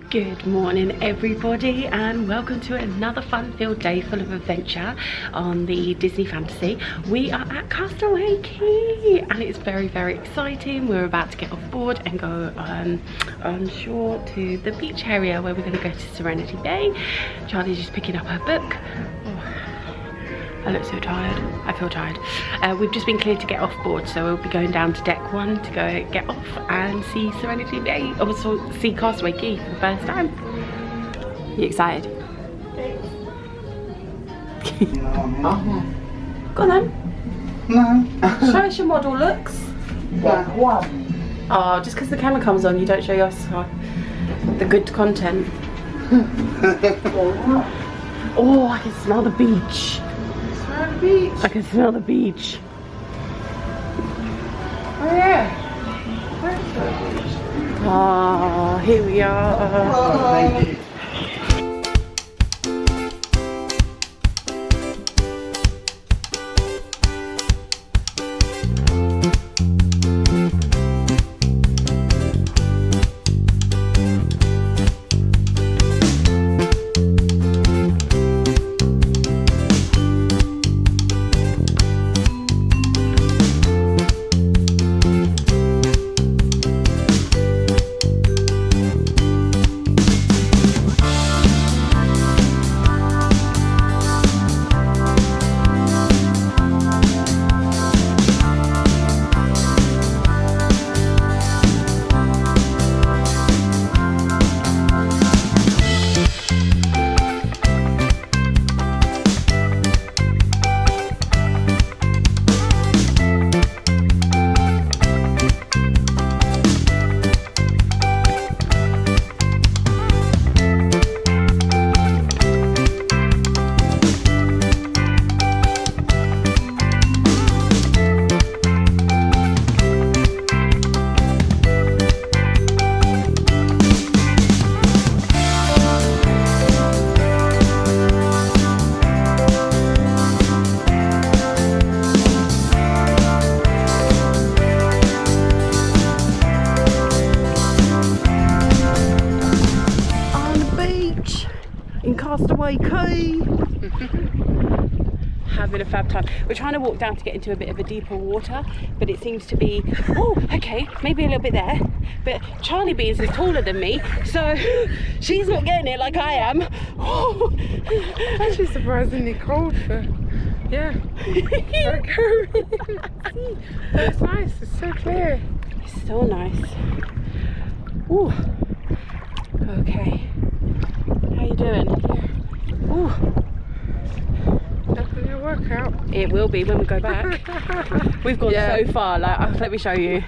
Good morning everybody, and welcome to another fun-filled day full of adventure on the Disney Fantasy. We are at Castaway Quay and it's very exciting. We're about to get off board and go on shore to the beach area where we're going to go to Serenity Bay. Charlie's just picking up her book. I look so tired. I feel tired. We've just been cleared to get off board, so we'll be going down to deck 1 to go get off and see Serenity Bay, also see Castaway Quay for the first time. You excited? Go on then. No. Show us your model looks. Deck 1. Oh, just because the camera comes on, you don't show us the good content. Oh, I can smell the beach. Beach. I can smell the beach. Oh yeah. Where's the beach? Ah, here we are. Oh, thank you. Castaway Quay. Having a fab time. We're trying to walk down to get into a bit of a deeper water, but it seems to be, oh, okay, maybe a little bit there. But Charlie Beans is taller than me, so she's not getting it like I am. Oh. It's actually surprisingly cold for, yeah. See, it's nice, it's so clear. It's so nice. Ooh. Okay. How you doing? Ooh. Definitely a workout. It will be when we go back. We've gone so far, like, let me show you.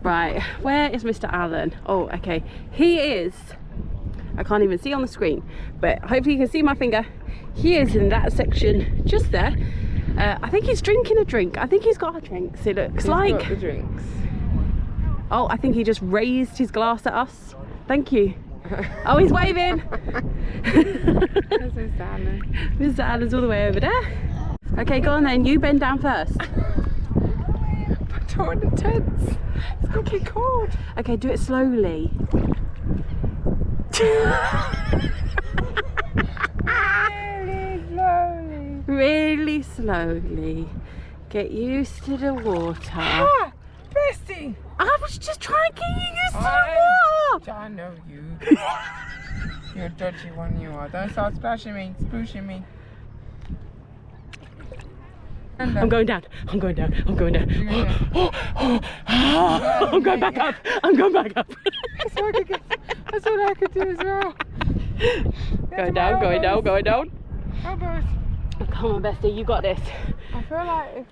Right, where is Mr. Allen? Oh, okay. He is, I can't even see on the screen, but hopefully you can see my finger. He is in that section just there. I think he's drinking a drink. I think he's got a drink. So it looks like. Got the drinks. Oh, I think he just raised his glass at us. Thank you. Oh, he's waving. There's Mr. Allen. Mr. Allen's all the way over there. Okay, go on then. You bend down first. I don't want the tents. It's gonna be cold. Okay, do it slowly. Really slowly. Really slowly. Get used to the water. Ah, Bestie. I was just trying to get you used to the water. I know you. You're a dodgy one, you are. Don't start splashing me, spooshing me. I'm going down. I'm going down. I'm going down. I'm going back up. I'm going back up. That's all I could do as well. Going down, going down, going down. Elbows. Come on, Bestie, you got this. I feel like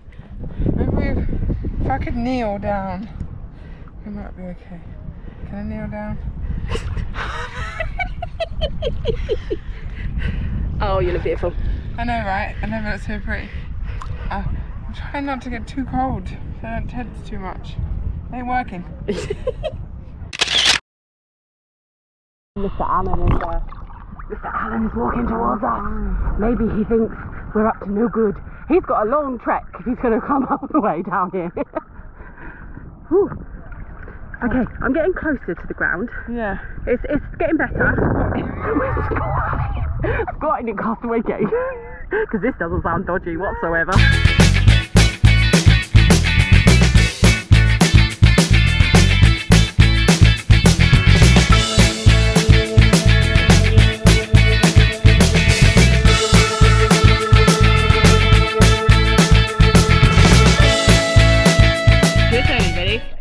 if I could kneel down, it might be okay. Can I kneel down? Oh, you look beautiful. I know, right? I never look so pretty. I'm trying not to get too cold, so I don't tense too much. It ain't working. Mr. Allen is walking towards us. Maybe he thinks we're up to no good. He's got a long trek if he's going to come all the way down here. Whew. Okay, I'm getting closer to the ground. Yeah. It's getting better. Squatting in Castaway Cay. Because this doesn't sound dodgy whatsoever.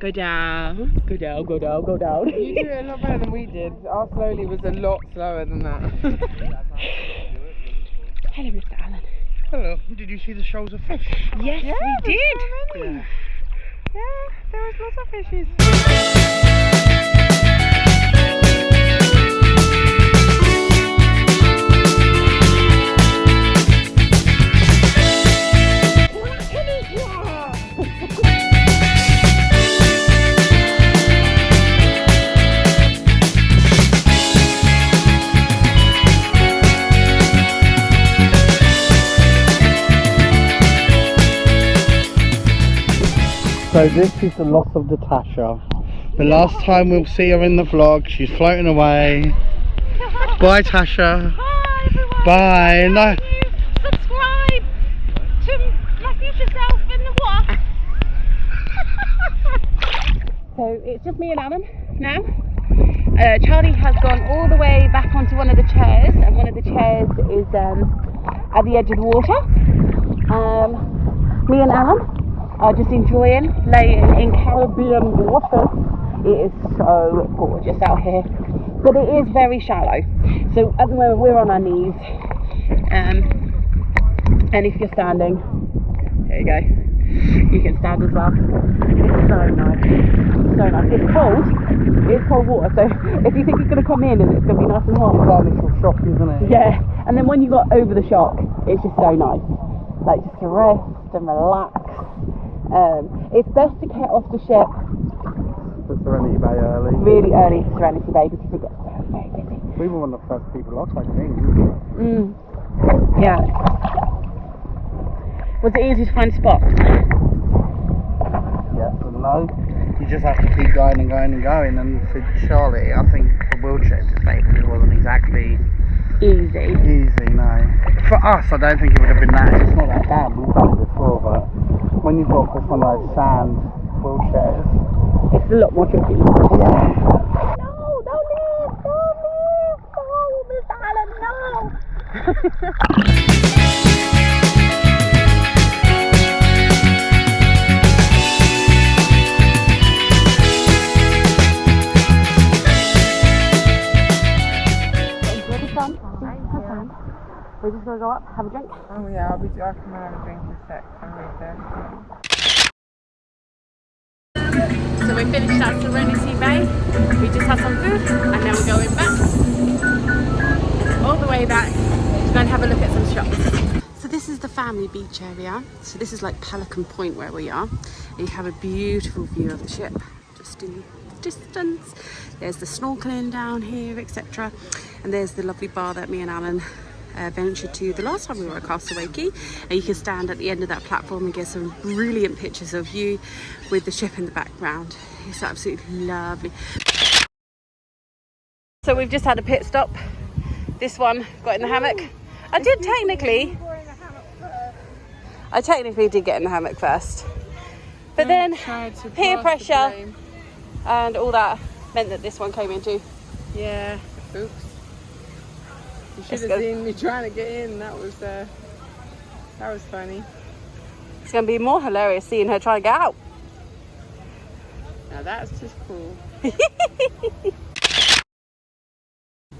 Go down, go down, go down, go down. You do it a lot better than we did. Our slowly was a lot slower than that. Hello, Mr. Allen. Hello. Did you see the shoals of fish? Yes, Yeah, we did. So many. Yeah. Yeah, there was lots of fishes. So this is the loss of Natasha. The last time we'll see her in the vlog, she's floating away. Bye, Tasha. Bye, everyone. Bye. No. Subscribe to my future self in the water. So it's just me and Alan now. Charlie has gone all the way back onto one of the chairs, and one of the chairs is at the edge of the water. Me and Alan are just enjoying laying in Caribbean water. It is so gorgeous out here, but it is very shallow. So at the moment we're on our knees, and if you're standing, there you go, you can stand as well. It's so nice, so nice. It's cold water, so if you think it's going to come in and it's going to be nice and hot, It's like a little shock, isn't it? yeah. And then when you got over the shock, it's just so nice, like just to rest and relax. It's best to get off the ship The Serenity Bay early. really early to Serenity Bay because it gets very busy. We were one of the first people off, I think. Yeah. Was it easy to find a spot? Yes and no. You just have to keep going and going and going. And for Charlie, I think for wheelchair disabled, it wasn't exactly Easy. easy, no. For us, I don't think it would have been that. It's not that bad. We've done it before, but when you've got one of those sand wheelchairs, It's a lot more tricky. yeah. No, don't leave! Don't leave! No, Mr. Allen, no! Enjoy the sun. Have fun. We're just gonna go up, have a drink. Oh yeah, I'll come and have a drink in a sec. I'm right there. So we finished at Serenity Bay. We just had some food and then we're going back. All the way back to go and have a look at some shops. So this is the family beach area. So this is like Pelican Point where we are. And you have a beautiful view of the ship just in the distance. There's the snorkeling down here, etc. And there's the lovely bar that me and Alan ventured to the last time we were at Castaway Cay, and you can stand at the end of that platform and get some brilliant pictures of you with the ship in the background. It's absolutely lovely. So we've just had a pit stop. This one got in the hammock. I technically did get in the hammock first, but then peer pressure and all that meant that this one came in too. Yeah. Oops. You should Let's have go. seen me trying to get in. That was funny. It's going to be more hilarious seeing her try to get out. Now that's just cool.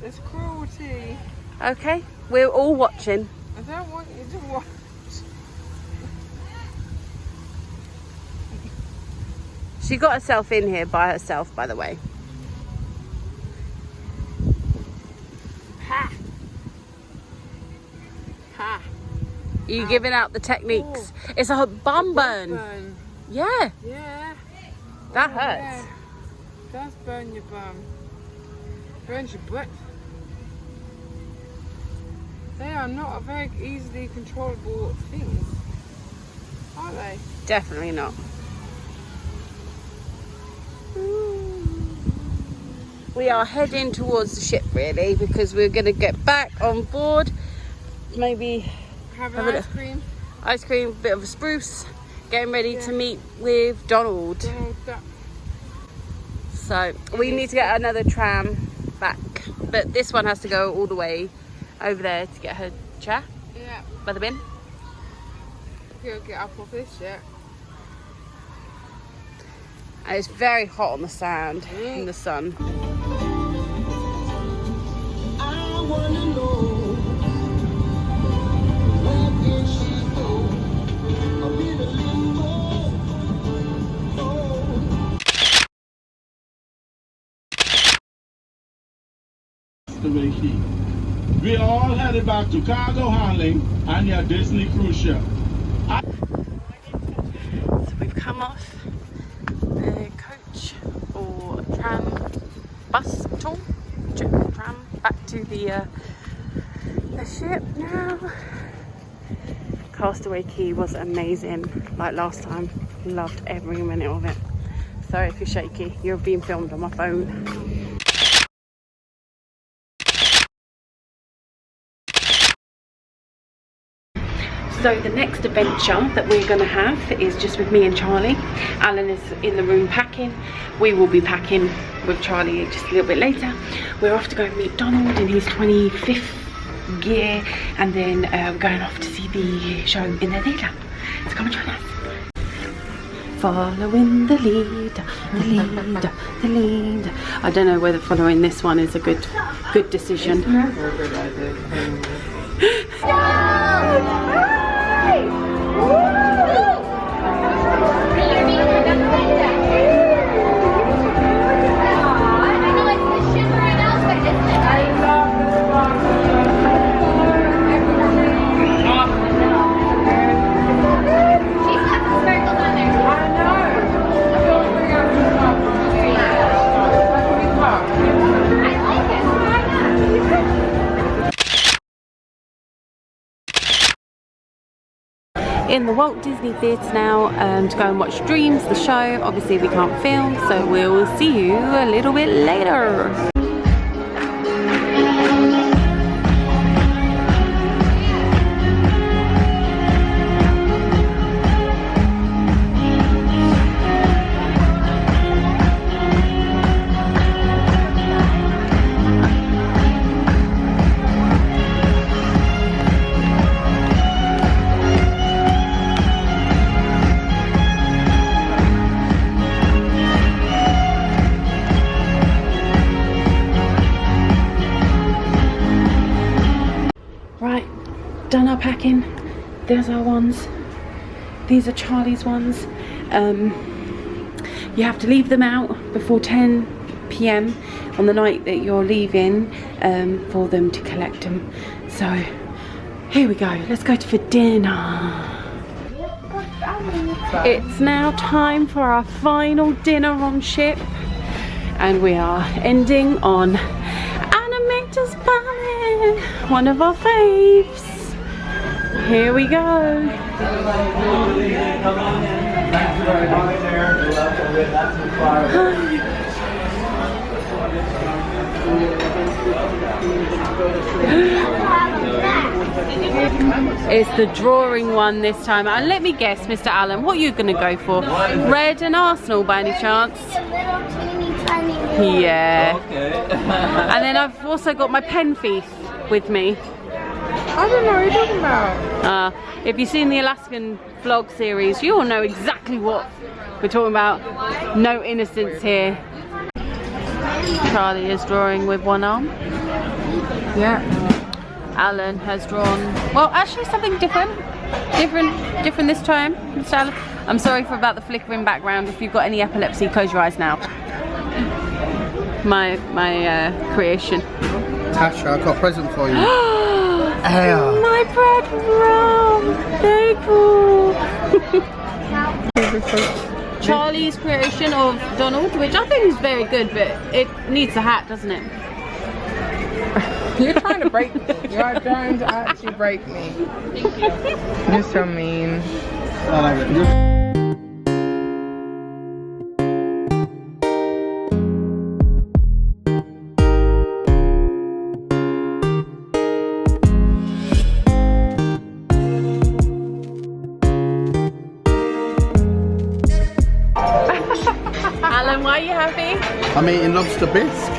It's cruelty. Okay, we're all watching. I don't want you to watch. She got herself in here by herself, by the way. Ha! Ha! Are you giving out the techniques? It's a bum burn. Yeah, Yeah. that Oh, hurts. yeah. Does burn your bum. Burns your butt. They are not very easily controllable things, are they? Definitely not. Ooh. we are heading towards the ship really, because we're going to get back on board, maybe have an ice cream. Ice cream, bit of a spruce, getting ready to meet with Donald. So we need to get another tram back, but this one has to go all the way over there to get her chair. Yeah. By the bin. Go get up off this shit. And it's very hot on the sand in the sun. I wanna know, where did she go? A little more. Castaway Key. We all headed back to cargo handling and your Disney cruise ship. So we've come off the coach or tram bus tour, tram back to the ship now. Castaway Key was amazing, like last time. Loved every minute of it. Sorry if you're shaky, you're being filmed on my phone. So the next adventure that we're going to have is just with me and Charlie. Alan is in the room packing. We will be packing with Charlie just a little bit later. We're off to go meet Donald in his 25th year, and then we're going off to see the show in the theatre. So come and join us. Following the lead, the lead, the lead. I don't know whether following this one is a good decision. In the Walt Disney Theatre now to go and watch Dreams, the show. Obviously we can't film, so we'll see you a little bit later. Done our packing. There's our ones. These are Charlie's ones. You have to leave them out before 10 PM on the night that you're leaving for them to collect them. So here we go. Let's go for dinner. It's now time for our final dinner on ship, and we are ending on Animator's Ballet, one of our faves. Here we go. It's the drawing one this time. And let me guess, Mr. Allen, what are you going to go for? Red and Arsenal by any chance? Yeah. Okay. And then I've also got my pen thief with me. I don't know what you're talking about. If you've seen the Alaskan vlog series, you all know exactly what we're talking about. No innocence here. Charlie is drawing with one arm. Yeah. Alan has drawn, well, actually something different this time, Mr. Alan. I'm sorry about the flickering background. If you've got any epilepsy, close your eyes now. My creation. Tasha, I've got a present for you. My bread round. Very cool. Charlie's creation of Donald, which I think is very good, but it needs a hat, doesn't it? You're trying to break me. You are trying to actually break me. You're so mean. Alan, why are you happy? I'm eating lobster bisque.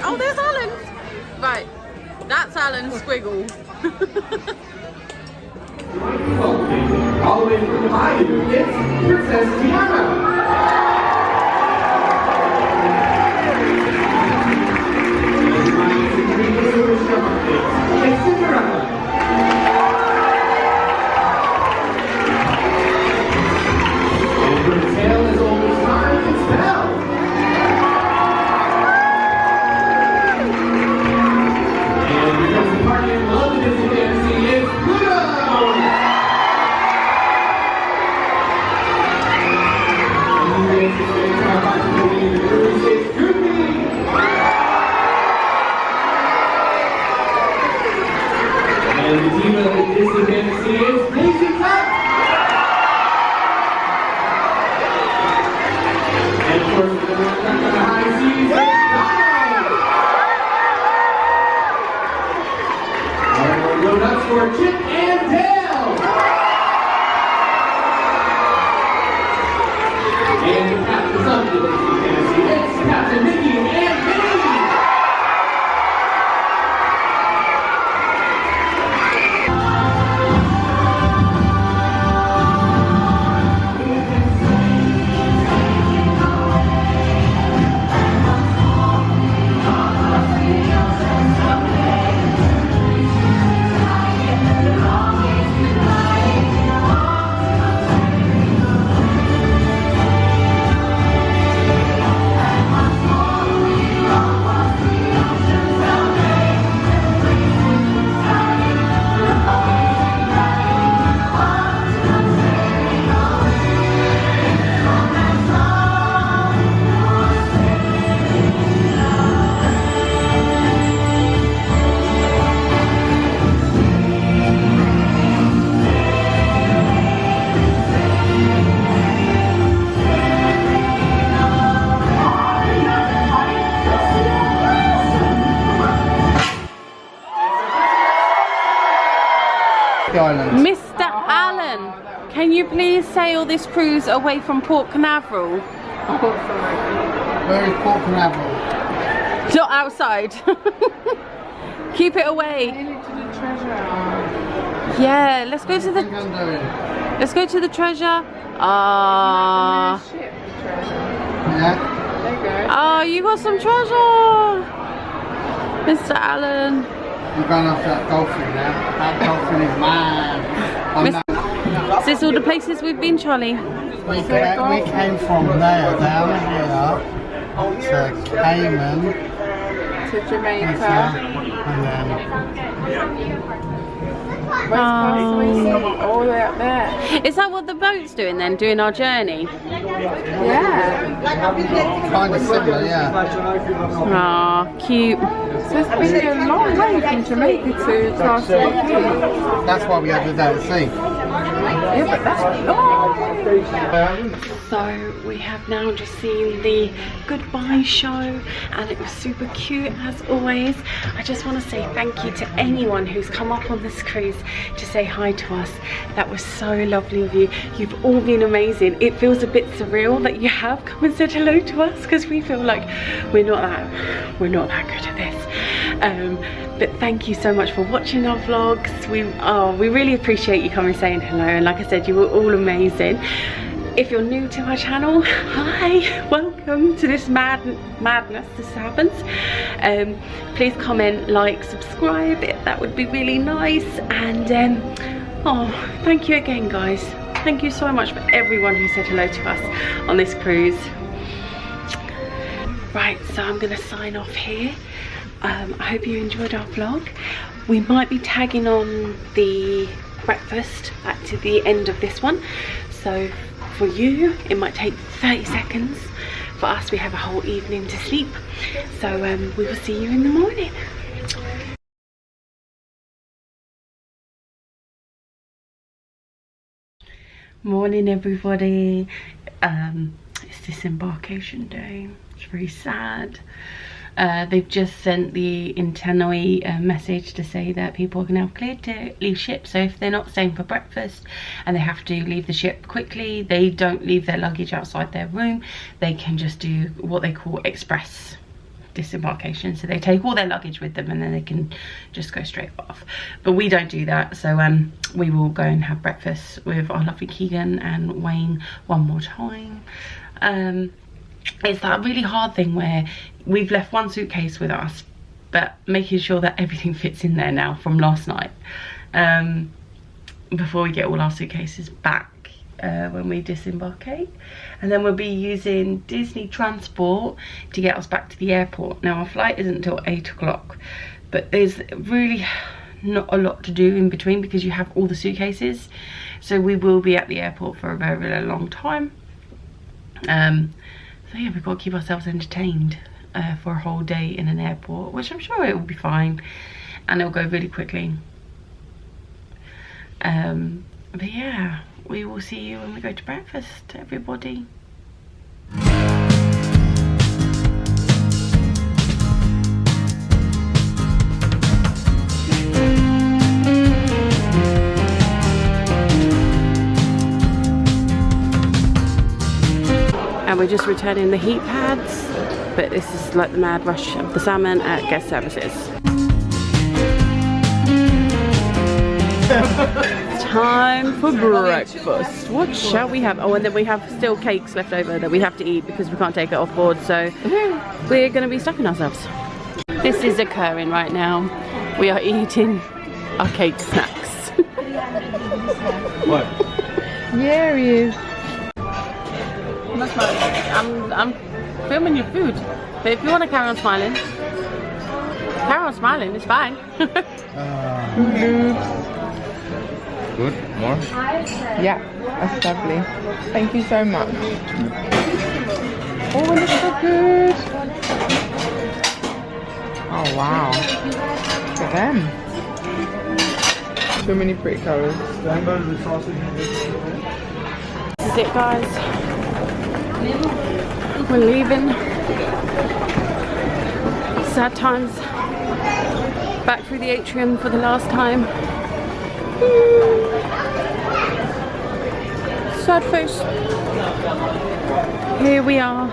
Oh, there's Alan. Right, that's Alan's squiggle. All the way from Bayou, it's Princess Tiana. It's Cinderella. And her tale is old as time, it's Belle. And because the party in love with Disney Fantasy is Pluto. And the team of the Disney Fantasy is Daisy Cup. And of course, the one on the high seas is Donald. Alright, we'll go nuts for Chip and Dale. And the captains of the Disney Fantasy, it's Captain Mickey and Minnie. Island. Mr. Allen, can you please sail this cruise away from Port Canaveral? Where is Port Canaveral? Not outside. Keep it away. Take it to the treasure. Yeah, let's go to the. Let's go to the treasure. Ah. Yeah. There you go. Oh, you got some treasure, Mr. Allen. I'm going off that dolphin now. That dolphin is mine. Is this all the places we've been, Charlie? We came from there down here to Cayman To Jamaica. and then All the way up there. Is that what the boat's doing then, doing our journey? Yeah. kind of similar, yeah. Ah, cute. So it's been a long way from Jamaica to Castaway Cay. That's why we had to go to sea. Yeah, but that's So we have now just seen the goodbye show and it was super cute as always. I just want to say thank you to anyone who's come up on this cruise to say hi to us. That was so lovely of you. You've all been amazing. It feels a bit surreal that you have come and said hello to us because we feel like we're not that good at this. But thank you so much for watching our vlogs. We really appreciate you coming saying hello, and like I said, you were all amazing. If you're new to our channel, hi, welcome to this madness this happens. Please comment, like, subscribe, that would be really nice. And oh, thank you again, guys. Thank you so much for everyone who said hello to us on this cruise. Right, so I'm gonna sign off here. I hope you enjoyed our vlog. We might be tagging on the breakfast back to the end of this one. So for you, it might take 30 seconds. For us, we have a whole evening to sleep. So we will see you in the morning. Morning, everybody. It's disembarkation day. It's very sad. They've just sent the internally message to say that people are going to have cleared to leave ship. So if they're not staying for breakfast and they have to leave the ship quickly, they don't leave their luggage outside their room. They can just do what they call express disembarkation. So they take all their luggage with them and then they can just go straight off. But we don't do that. So we will go and have breakfast with our lovely Keegan and Wayne one more time. It's that really hard thing where we've left one suitcase with us, but making sure that everything fits in there now from last night, before we get all our suitcases back when we disembarkate. And then we'll be using Disney transport to get us back to the airport. Now our flight isn't until 8 o'clock, but there's really not a lot to do in between because you have all the suitcases. So we will be at the airport for a very, very long time. So yeah, we've got to keep ourselves entertained for a whole day in an airport, which I'm sure it will be fine and it'll go really quickly. But yeah, we will see you when we go to breakfast, everybody. And we're just returning the heat pads, but this is like the mad rush of the salmon at guest services. Time for breakfast. What shall we have? Oh, and then we have still cakes left over that we have to eat because we can't take it off board, so we're going to be stuffing ourselves. This is occurring right now. We are eating our cake snacks. What? Yeah, he is. I'm filming your food, but if you want to carry on smiling, it's fine. Good? More? Yeah, that's lovely. Thank you so much. Oh, it looks so good. Oh, wow. Look at them. So many pretty colours. This is it, guys. We're leaving. Sad times. Back through the atrium for the last time. Sad face. Here we are.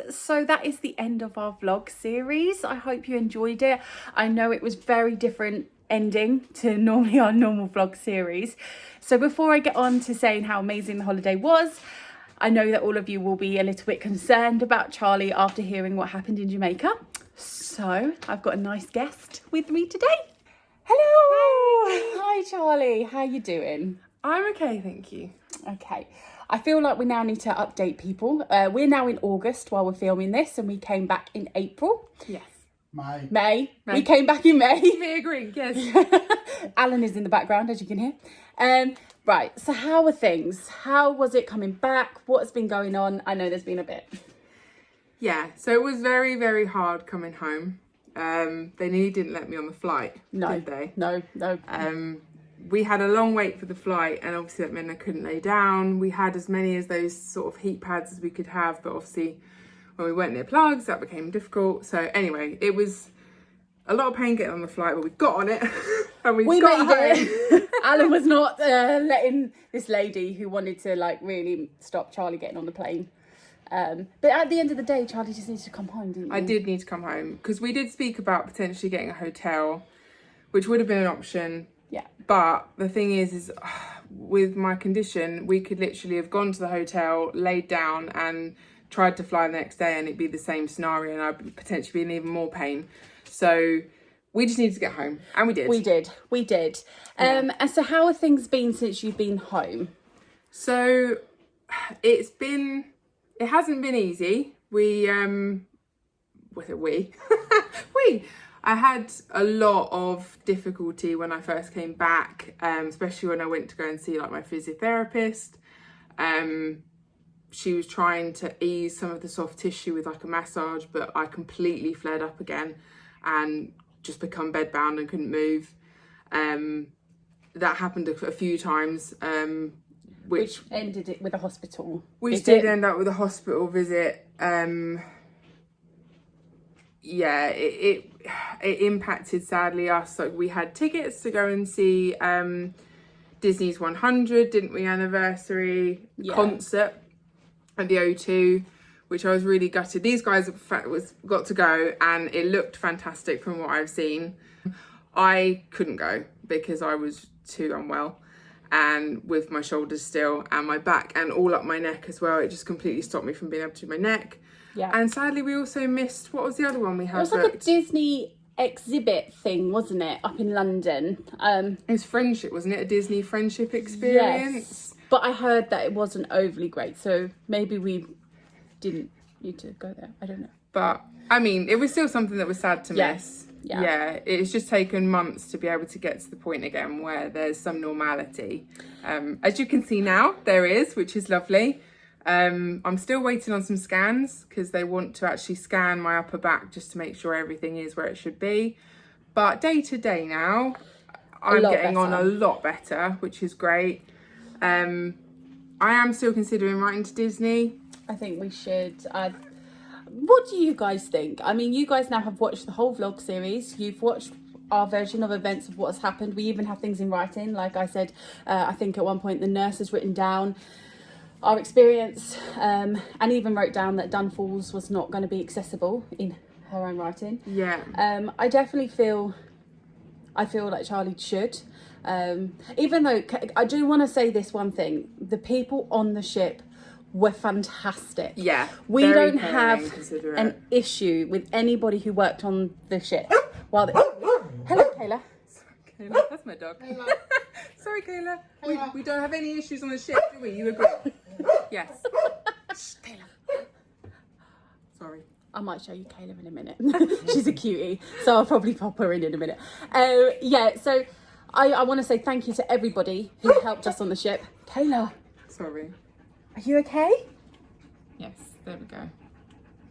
so that is the end of our vlog series. I hope you enjoyed it. I know it was very different ending to normally our normal vlog series. So before I get on to saying how amazing the holiday was, I know that all of you will be a little bit concerned about Charlie after hearing what happened in Jamaica. So I've got a nice guest with me today. Hello! Hi Charlie, how you doing? I'm okay, thank you. Okay, I feel like we now need to update people. We're now in August while we're filming this, and we came back in April. Yes. May. We came back in May. We agree, yes. Alan is in the background, as you can hear. Right, so how are things? How was it coming back? What's been going on? I know there's been a bit. Yeah, so it was very, very hard coming home. They nearly didn't let me on the flight, did they? No. We had a long wait for the flight, and obviously that meant I couldn't lay down. We had as many as those sort of heat pads as we could have, but obviously when we went near plugs, that became difficult. So anyway, it was a lot of pain getting on the flight, but we got on it and we got made it. Alan was not letting this lady who wanted to like really stop Charlie getting on the plane. But at the end of the day, Charlie just needs to come home, didn't you? I did need to come home because we did speak about potentially getting a hotel, which would have been an option. Yeah. But the thing is with my condition, we could literally have gone to the hotel, laid down and tried to fly the next day, and it'd be the same scenario, and I'd potentially be in even more pain. So we just needed to get home, and we did. We did. And so how have things been since you've been home? So it hasn't been easy. I had a lot of difficulty when I first came back, especially when I went to go and see like my physiotherapist. She was trying to ease some of the soft tissue with like a massage, but I completely flared up again and just become bedbound and couldn't move. That happened a few times, which ended it with a hospital. Which did end up with a hospital visit. Yeah, it impacted sadly us. Like we had tickets to go and see Disney's 100, didn't we, anniversary concert at the O2, which I was really gutted. These guys got to go, and it looked fantastic from what I've seen. I couldn't go because I was too unwell, and with my shoulders still and my back and all up my neck as well, it just completely stopped me from being able to do my neck. Yeah. And sadly we also missed, what was the other one we had? It was like a Disney exhibit thing, wasn't it, up in London? It was friendship, wasn't it? A Disney friendship experience. Yes, but I heard that it wasn't overly great, so maybe we didn't need to go there. I don't know. But I mean, it was still something that was sad to miss. Yeah, it's just taken months to be able to get to the point again where there's some normality. As you can see now, there is, which is lovely. I'm still waiting on some scans because they want to actually scan my upper back just to make sure everything is where it should be. But day to day now, I'm getting on a lot better, which is great. I am still considering writing to Disney. I think we should. What do you guys think? I mean, you guys now have watched the whole vlog series. You've watched our version of events of what's happened. We even have things in writing. Like I said, I think at one point the nurse has written down our experience and even wrote down that Dunfalls was not going to be accessible in her own writing. Yeah. I definitely feel like Charlie should. Even though I do want to say this one thing, the people on the ship were fantastic. Yeah. We don't have an issue with anybody who worked on the ship. Hello, Kayla. Sorry, Kayla. That's my dog. Sorry, Kayla. We don't have any issues on the ship, do we? You agree? Yes. Kayla. Sorry. I might show you Kayla in a minute. She's a cutie, so I'll probably pop her in a minute. Yeah, so I want to say thank you to everybody who helped us on the ship. Kayla. Sorry. Are you okay? Yes, there we go.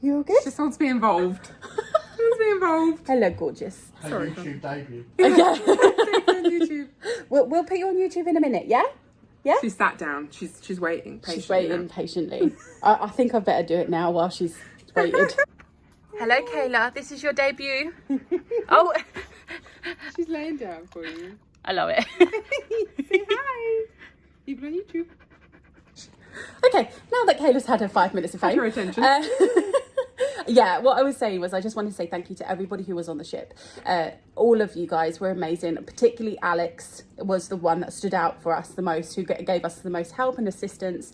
You all good? She just wants to be involved. She wants to be involved. Hello, gorgeous. Sorry. YouTube debut. On YouTube. We'll put you on YouTube in a minute, yeah? Yeah? She sat down. She's waiting patiently. She's waiting patiently. I think I better do it now while she's waited. Hello, Kayla. This is your debut. Oh. She's laying down for you. I love it. Say hi. People on YouTube. Okay, now that Kayla's had her 5 minutes of fame. Your attention. Yeah, what I was saying was I just wanted to say thank you to everybody who was on the ship. All of you guys were amazing. Particularly Alex was the one that stood out for us the most, who gave us the most help and assistance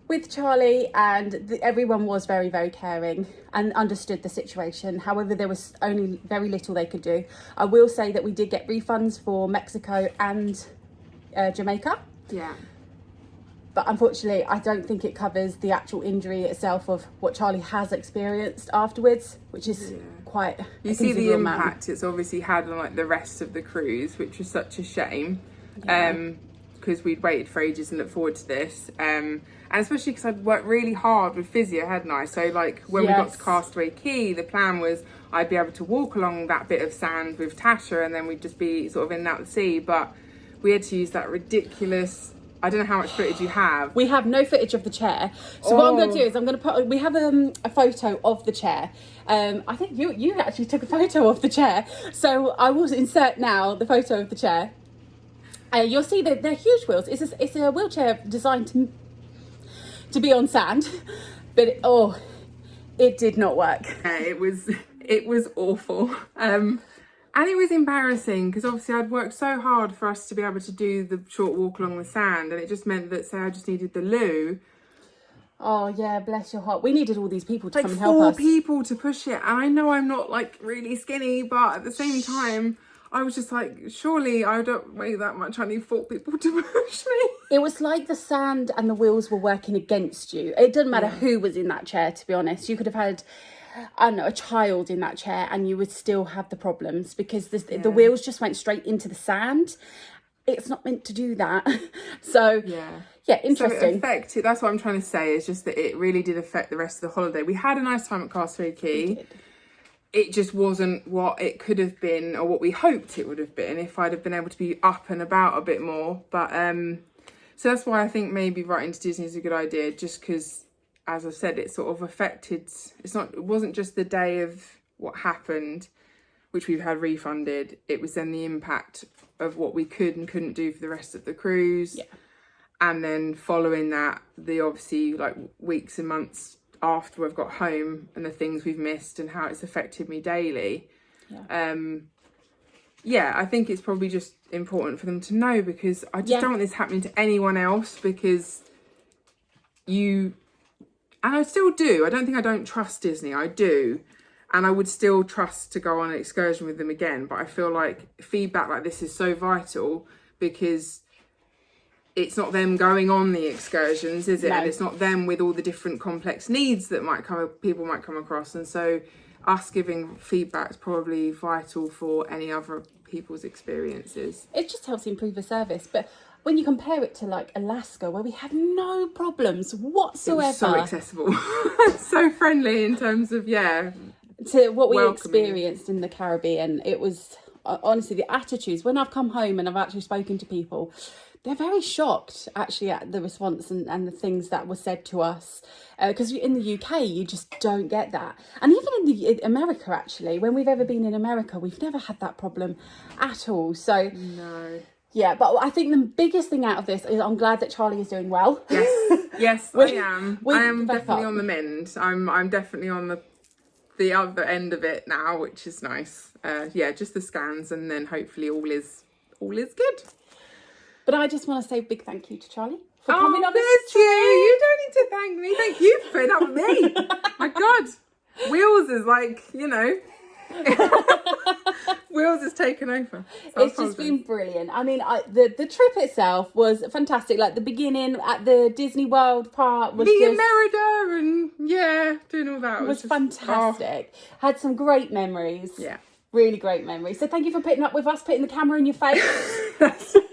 with Charlie, and everyone was very, very caring and understood the situation. However, there was only very little they could do. I will say that we did get refunds for Mexico and Jamaica. Yeah. But unfortunately, I don't think it covers the actual injury itself of what Charlie has experienced afterwards, which is quite... You see the impact it's obviously had on like the rest of the cruise, which was such a shame. Because we'd waited for ages and looked forward to this. And especially because I'd worked really hard with physio, hadn't I? So like when we got to Castaway Quay, the plan was I'd be able to walk along that bit of sand with Tasha, and then we'd just be sort of in and out of the sea. But we had to use that ridiculous... I don't know how much footage you have. We have no footage of the chair. So what I'm going to do is I'm going to put... We have a photo of the chair. I think you actually took a photo of the chair. So I will insert now the photo of the chair. You'll see that they're huge wheels. It's a wheelchair designed to be on sand, but it did not work. It was awful, and it was embarrassing because obviously I'd worked so hard for us to be able to do the short walk along the sand, and it just meant that say I just needed the loo. Oh yeah, bless your heart. We needed all these people to come and help us. 4 people to push it, and I know I'm not like really skinny, but at the same time I was just like, surely I don't weigh that much. I need 4 people to push me. It was like the sand and the wheels were working against you. It doesn't matter who was in that chair, to be honest. You could have had, I don't know, a child in that chair and you would still have the problems because the wheels just went straight into the sand. It's not meant to do that. So, yeah, interesting. So it affected, that's what I'm trying to say, is just that it really did affect the rest of the holiday. We had a nice time at Castaway Quay. It just wasn't what it could have been or what we hoped it would have been if I'd have been able to be up and about a bit more. But so that's why I think maybe writing to Disney is a good idea, just because, as I said, it sort of affected, it wasn't just the day of what happened, which we've had refunded. It was then the impact of what we could and couldn't do for the rest of the cruise. And then following that, the obviously like weeks and months after we've got home and the things we've missed and how it's affected me daily. I think it's probably just important for them to know, because I just don't want this happening to anyone else, because and I still do. I don't think I don't trust Disney. I do. And I would still trust to go on an excursion with them again. But I feel like feedback like this is so vital, because it's not them going on the excursions, is it? No. And it's not them with all the different complex needs that people might come across. And so us giving feedback is probably vital for any other people's experiences. It just helps improve the service. But when you compare it to like Alaska, where we had no problems whatsoever. It was so accessible. So friendly in terms of, to what we experienced in the Caribbean. It was, honestly, the attitudes. When I've come home and I've actually spoken to people, they're very shocked actually at the response and the things that were said to us, because in the UK you just don't get that. And even in America, actually, when we've ever been in America, we've never had that problem at all. So no. Yeah, but I think the biggest thing out of this is I'm glad that Charlie is doing well. Yes, I am. I am definitely on the mend. I'm definitely on the other end of it now, which is nice. Just the scans, and then hopefully all is good. But I just want to say a big thank you to Charlie for coming on this trip. You don't need to thank me. Thank you for putting up with me. My God. Wheels is like, Wheels is taken over. So it's just been brilliant. I mean, the trip itself was fantastic. Like the beginning at the DisneyWorld part was Merida and doing all that was fantastic. Had some great memories. Yeah. Really great memories. So thank you for putting up with us, putting the camera in your face. That's okay.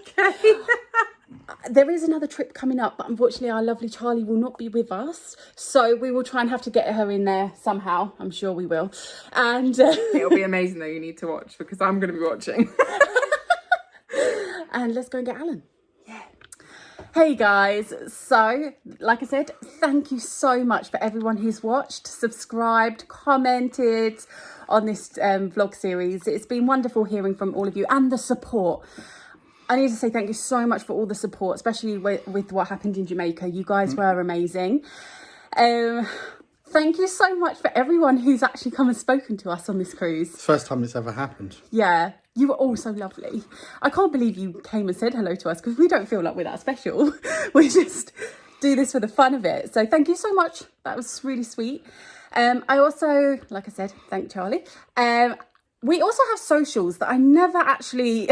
There is another trip coming up, but unfortunately our lovely Charlie will not be with us. So we will try and have to get her in there somehow. I'm sure we will. And it'll be amazing though, you need to watch, because I'm going to be watching. And let's go and get Alan. Yeah. Hey guys, so like I said, thank you so much for everyone who's watched, subscribed, commented on this vlog series. It's been wonderful hearing from all of you and the support. I need to say thank you so much for all the support, especially with what happened in Jamaica. You guys were amazing. thank you so much for everyone who's actually come and spoken to us on this cruise. It's the first time it's ever happened. Yeah, you were all so lovely. I can't believe you came and said hello to us because we don't feel like we're that special. We just do this for the fun of it. So thank you so much. That was really sweet. I also, like I said, thank Charlie. We also have socials that I never actually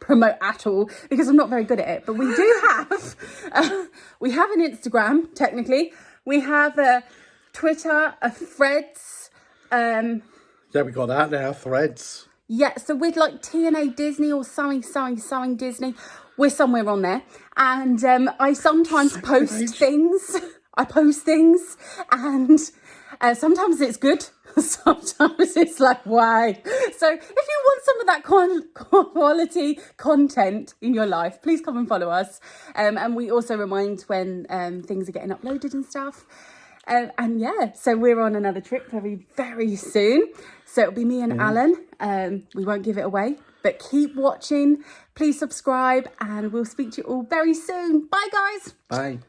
promote at all because I'm not very good at it. But we do have, we have an Instagram, technically. We have a Twitter, a Threads. Yeah, we got that now, Threads. Yeah, so with like TNA Disney or something Disney, we're somewhere on there. And I sometimes post things. I post things and sometimes it's good. Sometimes it's like, why? So if you want some of that quality content in your life, please come and follow us. And we also remind when things are getting uploaded and stuff. And yeah, so we're on another trip very, very soon. So it'll be me and Alan. We won't give it away, but keep watching. Please subscribe and we'll speak to you all very soon. Bye, guys. Bye.